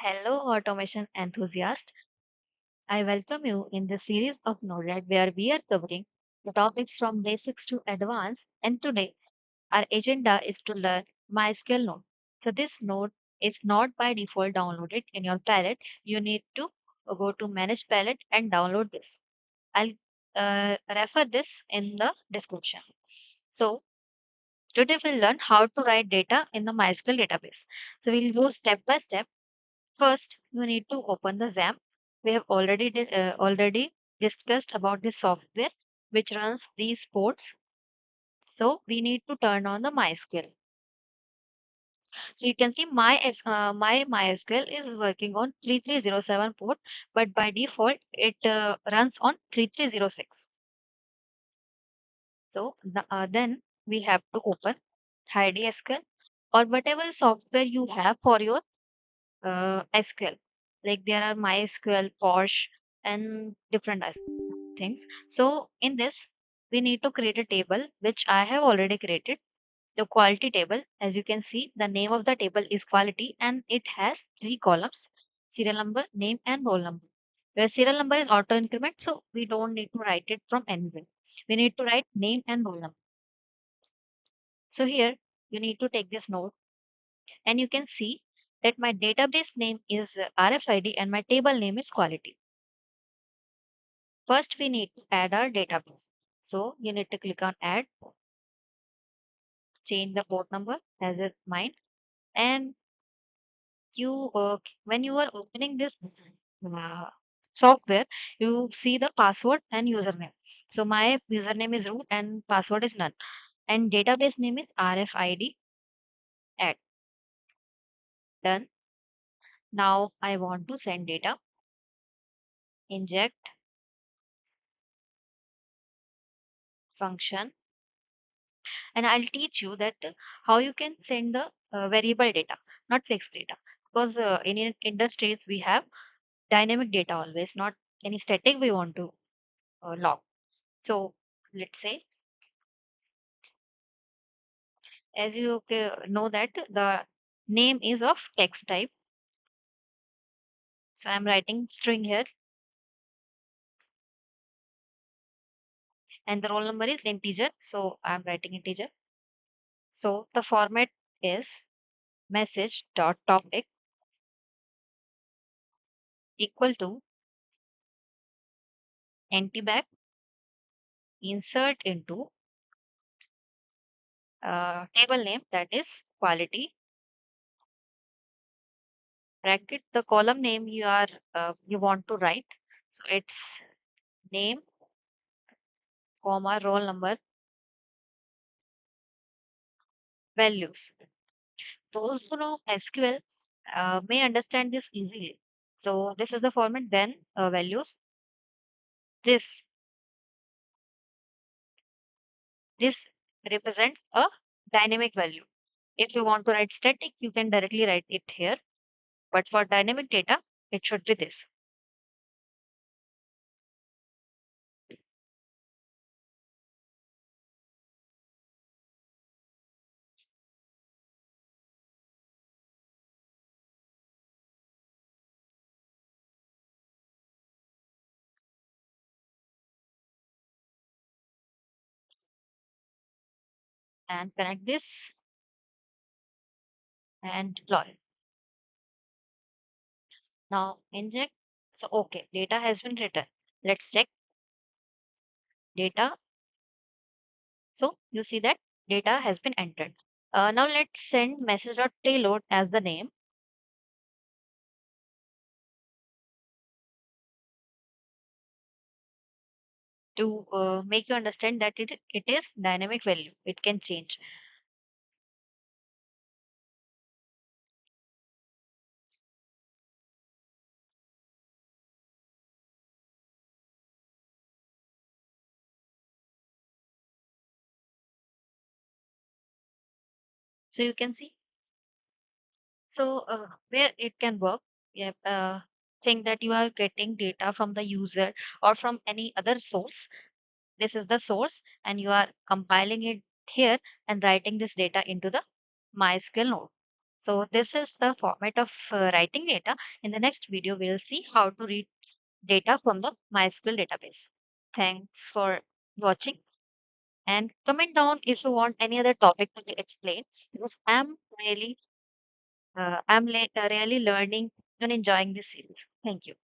Hello, automation enthusiast. I welcome you in this series of Node-RED where we are covering the topics from basics to advanced. And today, our agenda is to learn MySQL node. So, this node is not by default downloaded in your palette. You need to go to Manage Palette and download this. I'll refer this in the description. So, today we'll learn how to write data in the MySQL database. So, we'll go step by step. First, you need to open the XAMPP. We have already discussed about the software which runs these ports. So we need to turn on the MySQL. So you can see my MySQL is working on 3307 port, but by default it runs on 3306. So then we have to open HeidiSQL or whatever software you have for your SQL. Like there are MySQL, Posh, and different things. So in this, we need to create a table, which I have already created. The quality table, as you can see, the name of the table is quality and it has three columns: serial number, name, and roll number. Where serial number is auto increment, so we don't need to write it from anywhere. We need to write name and roll number. So here you need to take this node and you can see that my database name is RFID and my table name is quality. First, we need to add our database. So you need to click on add, change the port number as is mine, and you when you are opening this uh, software, you see the password and username. So my username is root and password is none, and database name is RFID. Add, done. Now I want to send data. Inject function, and I'll teach you that how you can send the variable data, not fixed data, because in industries we have dynamic data always, not any static we want to log. So let's say, as you know that the name is of text type, so I'm writing string here, and the roll number is integer, so I'm writing integer. So the format is message dot topic equal to empty bag insert into table name, that is quality, bracket the column name you are you want to write. So it's name, comma, roll number, values. Those who know SQL may understand this easily. So this is the format, then values. This this represents a dynamic value. If you want to write static, you can directly write it here. But for dynamic data, it should be this. And connect this and deploy. Now inject. So okay, data has been written. Let's check data. So you see that data has been entered. Now let's send message.payload as the name. To make you understand that it is dynamic value. It can change. So you can see. So where it can work, yeah, think that you are getting data from the user or from any other source. This is the source, and you are compiling it here and writing this data into the MySQL node. So this is the format of writing data. In the next video, we'll see how to read data from the MySQL database. Thanks for watching, and comment down if you want any other topic to be explained, because really learning and enjoying this series. Thank you.